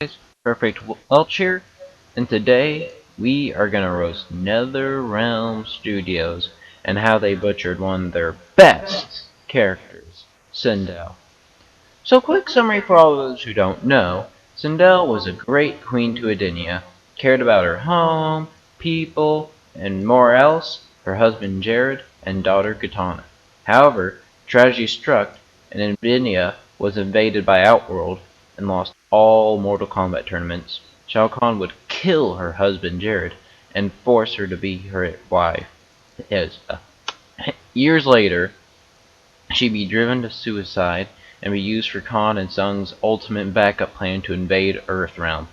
Guys, Perfect Welch here, and today we are gonna roast NetherRealm Studios and how they butchered one of their best characters, Sindel. So quick summary for all those who don't know, Sindel was a great queen to Edenia, cared about her home, people, and more else, her husband Jared and daughter Katana. However, tragedy struck and Edenia was invaded by Outworld and lost all Mortal Kombat tournaments. Shao Kahn would kill her husband Jared and force her to be her wife. Years later, she'd be driven to suicide and be used for Khan and Sung's ultimate backup plan to invade Earthrealm.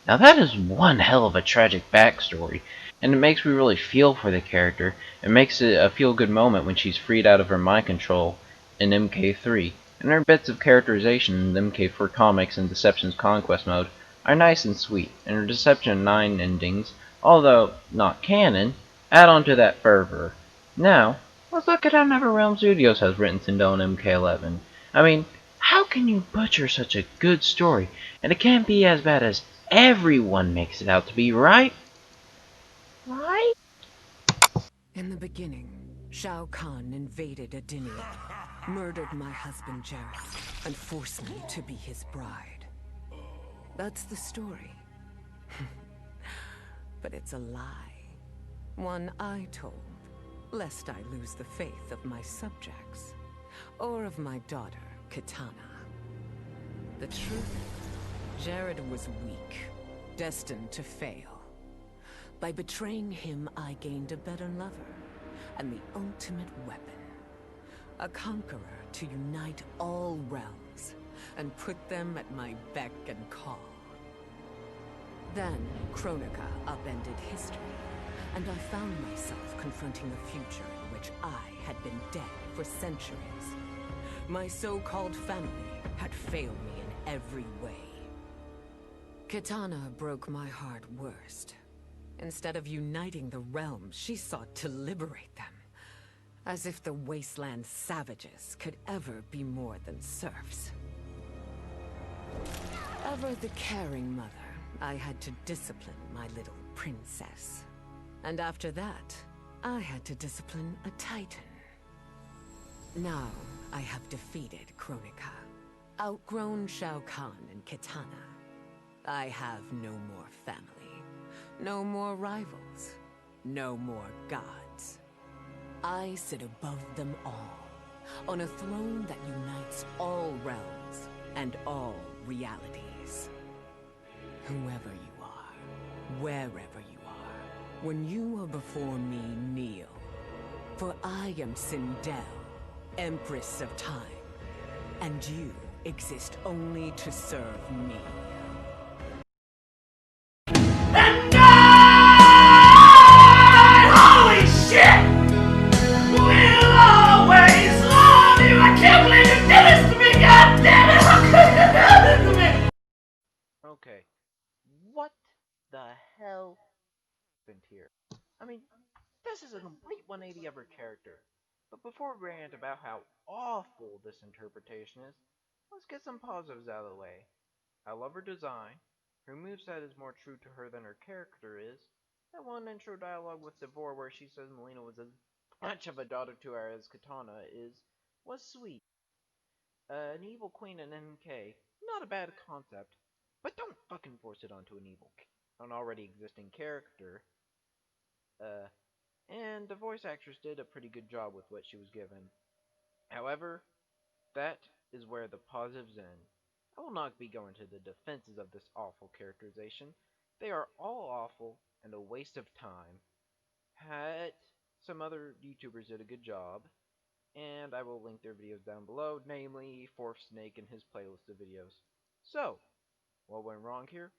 Now that is one hell of a tragic backstory, and it makes me really feel for the character. It makes it a feel-good moment when she's freed out of her mind control in MK3, and her bits of characterization in the MK4 comics and Deception's Conquest mode are nice and sweet, and her Deception 9 endings, although not canon, add on to that fervor. Now, let's look at how NetherRealm Studios has written Sindel and MK11. I mean, how can you butcher such a good story, and it can't be as bad as everyone makes it out to be, right? Right? In the beginning, Shao Kahn invaded Edenia, murdered my husband Jared, and forced me to be his bride. That's the story. But it's a lie. One I told, lest I lose the faith of my subjects, or of my daughter, Katana. The truth is, Jared was weak, destined to fail. By betraying him, I gained a better lover, and the ultimate weapon. A conqueror to unite all realms, and put them at my beck and call. Then, Kronika upended history, and I found myself confronting a future in which I had been dead for centuries. My so-called family had failed me in every way. Katana broke my heart worst. Instead of uniting the realms, she sought to liberate them. As if the wasteland savages could ever be more than serfs. Ever the caring mother, I had to discipline my little princess. And after that, I had to discipline a titan. Now, I have defeated Kronika, outgrown Shao Kahn and Katana. I have no more family, no more rivals, no more gods. I sit above them all, on a throne that unites all realms and all realities. Whoever you are, wherever you are, when you are before me, kneel. For I am Sindel, Empress of Time, and you exist only to serve me. And holy shit, will always love you. I can't believe you did this to me, God damn it! How could you do this to me? Okay, what the hell happened here? I mean, this is a complete 180 of her character. But before we rant about how awful this interpretation is, let's get some positives out of the way. I love her design. Her moveset is more true to her than her character is. That one intro dialogue with Devore where she says Melina was as much of a daughter to her as Katana was sweet. An evil queen in MK, not a bad concept, but don't fucking force it onto an already existing character. Uh, and the voice actress did a pretty good job with what she was given. However, that is where the positives end. I will not be going to the defenses of this awful characterization. They are all awful and a waste of time. But some other YouTubers did a good job, and I will link their videos down below, namely Fourth Snake and his playlist of videos. So, what went wrong here?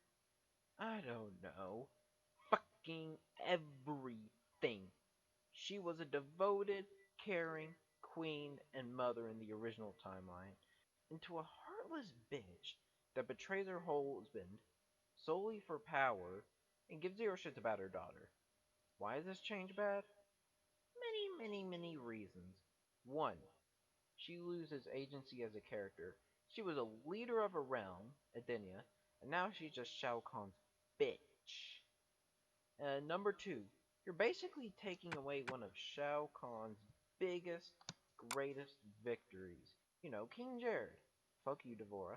I don't know. Fucking everything. She was a devoted, caring queen and mother in the original timeline, into a heartless bitch that betrays her husband solely for power and gives zero shits about her daughter. Why is this change bad? Many reasons. One, she loses agency as a character. She was a leader of a realm, Edenia, and now she's just Shao Kahn's bitch. Number two, you're basically taking away one of Shao Kahn's biggest, greatest victories. You know, King Jared. Fuck you, Devora.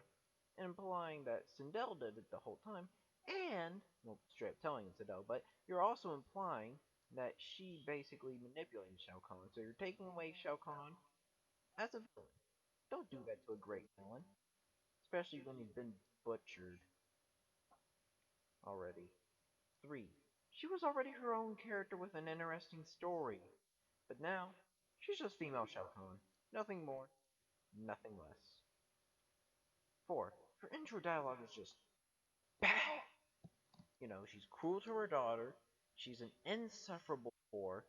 And implying that Sindel did it the whole time, and, well, straight up telling Sindel, but you're also implying that she basically manipulated Shao Kahn. So you're taking away Shao Kahn as a villain. Don't do that to a great villain, especially when he's been butchered already. 3. She was already her own character with an interesting story, but now she's just female Shao Kahn. Nothing more, nothing less. 4. Her intro dialogue is just bad. You know, she's cruel to her daughter, she's an insufferable whore,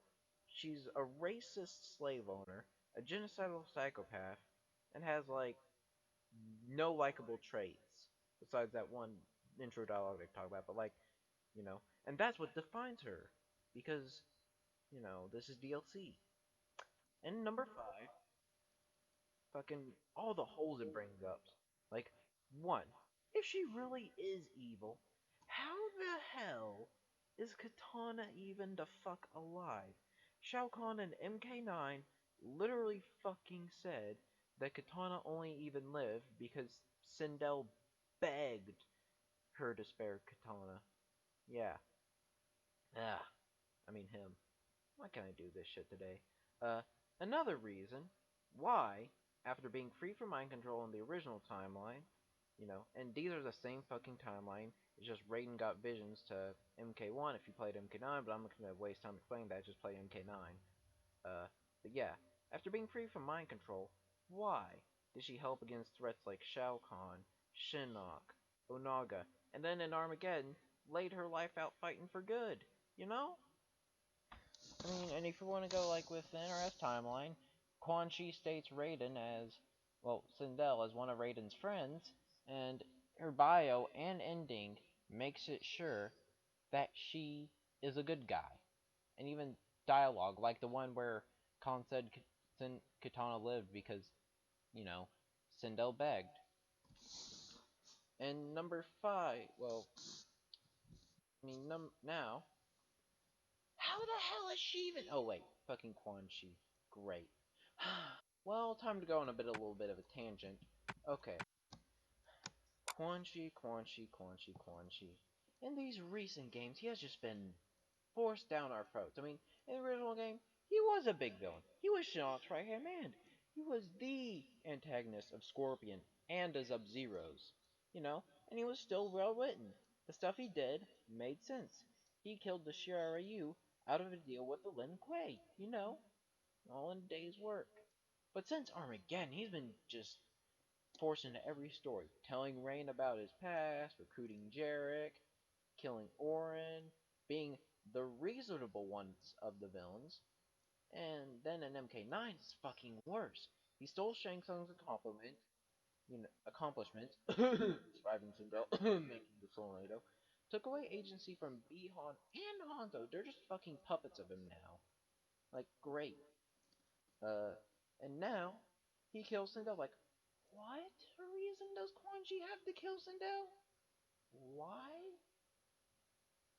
she's a racist slave owner, a genocidal psychopath, and has, like, no likable traits. Besides that one intro dialogue they talk about, but, like, you know, and that's what defines her. Because, you know, this is DLC. And number 5, fucking all the holes it brings up. Like, 1, if she really is evil, how the hell is Katana even the fuck alive? Shao Kahn and MK9 literally fucking said that Katana only even lived because Sindel begged her to spare Katana. Yeah. Ah, I mean him. Why can't I do this shit today? Uh, Another reason why, after being free from mind control in the original timeline, you know, and these are the same fucking timeline, it's just Raiden got visions to MK1 if you played MK9, but I'm not gonna waste time explaining that, just play MK9. But yeah, after being free from mind control, why did she help against threats like Shao Kahn, Shinnok, Onaga, and then in Armageddon, laid her life out fighting for good? You know? I mean, and if you want to go like with the NRS timeline, Quan Chi states Raiden as, well, Sindel as one of Raiden's friends, and her bio and ending makes it sure that she is a good guy. And even dialogue, like the one where Khan said Katana lived because, you know, Sindel begged. And number 5, well, I mean, now, how the hell is she even? Oh wait, fucking Quan Chi. Great. Well, time to go on a little bit of a tangent. Okay, Quan Chi, Quan Chi, Quan Chi, Quan Chi. In these recent games, he has just been forced down our throats. I mean, in the original game, he was a big villain. He was Shinnok's right hand man. He was the antagonist of Scorpion and of Sub-Zero's. You know, and he was still well written. The stuff he did made sense. He killed the Shiryu out of a deal with the Lin Kuei. You know, all in a day's work. But since Armageddon, he's been just forced into every story, telling Rain about his past, recruiting Jarek, killing Orin, being the reasonable ones of the villains, and then in MK9 it's fucking worse. He stole Shang Tsung's accomplishments, surviving Sindel, making the tornado, took away agency from Bihan and Hanzo. They're just fucking puppets of him now. Like, great. Uh, and now he kills Sindel. Like, what reason does Quan Chi have to kill Sindel? Why?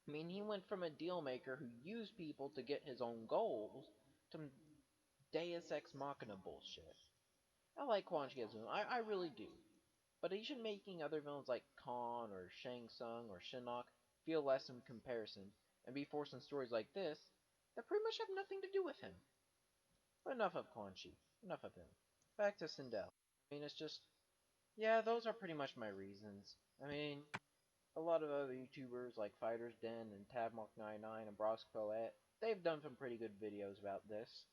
I mean, he went from a deal maker who used people to get his own goals to Deus Ex Machina bullshit. I like Quan Chi as a villain, I really do. But he should making other villains like Khan or Shang Tsung or Shinnok feel less in comparison and be forced in stories like this that pretty much have nothing to do with him. But enough of Quan Chi. Enough of him. Back to Sindel. I mean, it's just, yeah, those are pretty much my reasons. I mean, a lot of other YouTubers like Fighters Den and Tabmark99 and Brox Poet, they've done some pretty good videos about this,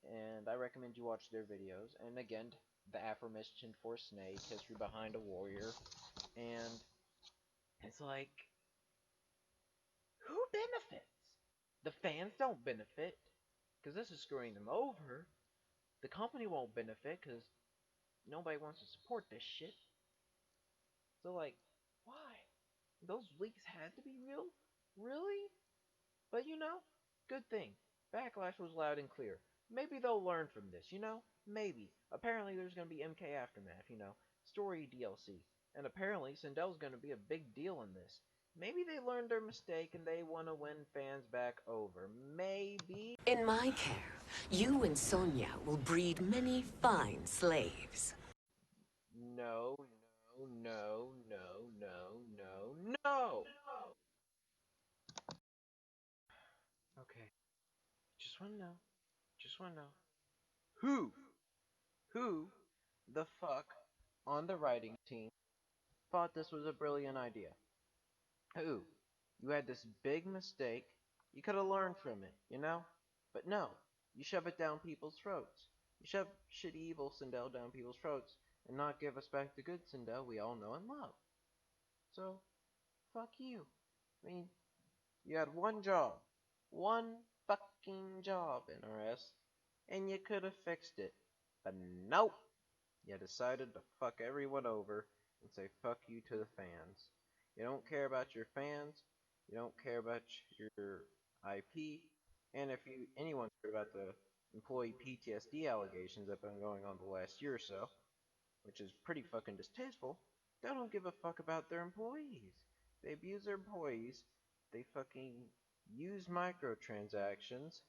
and I recommend you watch their videos. And again, the aforementioned for Snake, History Behind a Warrior, and it's like, who benefits? The fans don't benefit, because this is screwing them over. The company won't benefit, because nobody wants to support this shit. So, like, why? Those leaks had to be real? Really? But you know, good thing. Backlash was loud and clear. Maybe they'll learn from this, you know? Maybe. Apparently there's gonna be MK Aftermath, you know? Story DLC. And apparently, Sindel's going to be a big deal in this. Maybe they learned their mistake and they want to win fans back over. Maybe. In my care, you and Sonia will breed many fine slaves. No, no, no, no, no, no, no! Okay, just want to know. Just want to know. Who? Who the fuck on the writing team thought this was a brilliant idea? Who? You had this big mistake. You could have learned from it, you know? But no, you shove it down people's throats. You shove shitty evil Sindel down people's throats and not give us back the good Sindel we all know and love. So, fuck you. I mean, you had one job. One fucking job, NRS. And you could have fixed it. But nope. You decided to fuck everyone over and say fuck you to the fans. You don't care about your fans. You don't care about your IP. And if anyone's heard about the employee PTSD allegations that have been going on the last year or so, which is pretty fucking distasteful, they don't give a fuck about their employees. They abuse their employees. They fucking use microtransactions,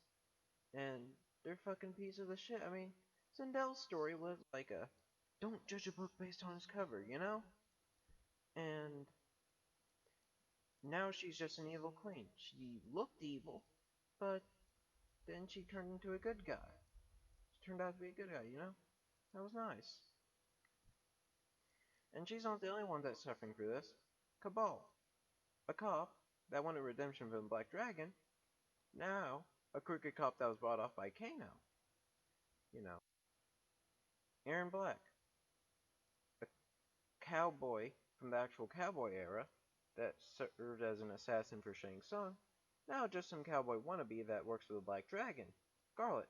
and they're fucking pieces of shit. I mean, Sindel's story was like a don't judge a book based on its cover, you know? And now she's just an evil queen. She looked evil, but then she turned into a good guy. She turned out to be a good guy, you know? That was nice. And she's not the only one that's suffering through this. Cabal, a cop that wanted redemption from Black Dragon, now a crooked cop that was bought off by Kano. You know, Aaron Black, a cowboy from the actual cowboy era that served as an assassin for Shang Tsung, now just some cowboy wannabe that works for the Black Dragon. Scarlet,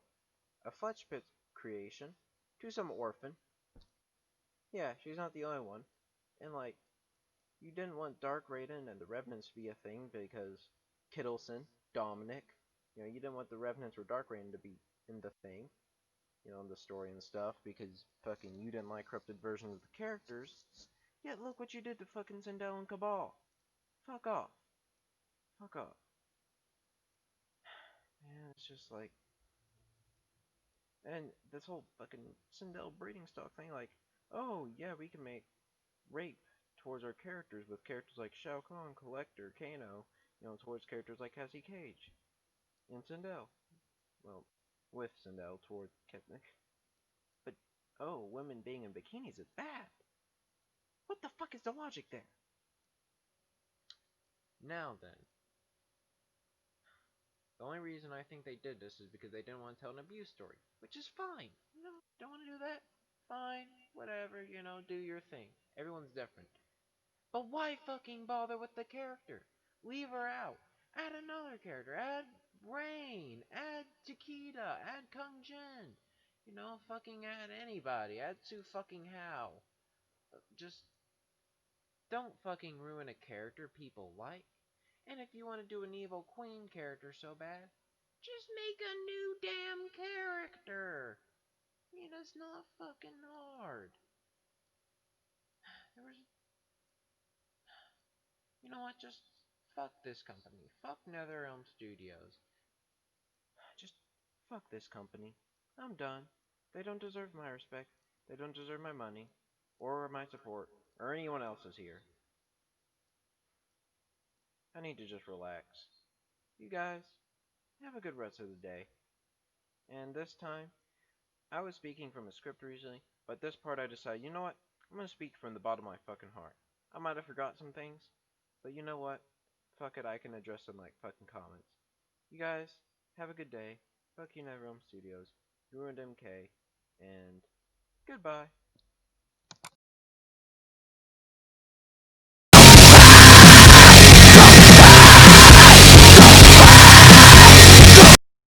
a Fletch Pit creation, to some orphan. Yeah, she's not the only one. And like, you didn't want Dark Raiden and the Revenants to be a thing because Kittleson, Dominic, you didn't want the Revenants or Dark Raiden to be in the thing, in the story and stuff because fucking you didn't like corrupted versions of the characters. Yet look what you did to fucking Sindel and Cabal. Fuck off. Fuck off. Man, it's just like, and this whole fucking Sindel breeding stock thing, like, oh yeah, we can make rape towards our characters with characters like Shao Kahn, Collector, Kano, towards characters like Cassie Cage and Sindel. Well, with Sindel toward Ketnik. But, oh, women being in bikinis is bad. What the fuck is the logic there? Now then, the only reason I think they did this is because they didn't want to tell an abuse story, which is fine. Don't want to do that? Fine, whatever, do your thing. Everyone's different. But why fucking bother with the character? Leave her out. Add another character. Add Rain. Add Takeda. Add Kung Jin. Fucking add anybody. Add Su fucking Hao. Just don't fucking ruin a character people like. And if you want to do an evil queen character so bad, just make a new damn character. It's not fucking hard. There was, what? Just fuck this company. Fuck NetherRealm Studios. Just fuck this company. I'm done. They don't deserve my respect. They don't deserve my money, or my support, or anyone else's here. I need to just relax. You guys, have a good rest of the day. And this time, I was speaking from a script originally, but this part I decided, you know what? I'm gonna speak from the bottom of my fucking heart. I might have forgot some things, but you know what? Fuck it, I can address them like fucking comments. You guys, have a good day. Fuck you, NetherRealm Studios. Ruined MK, and goodbye.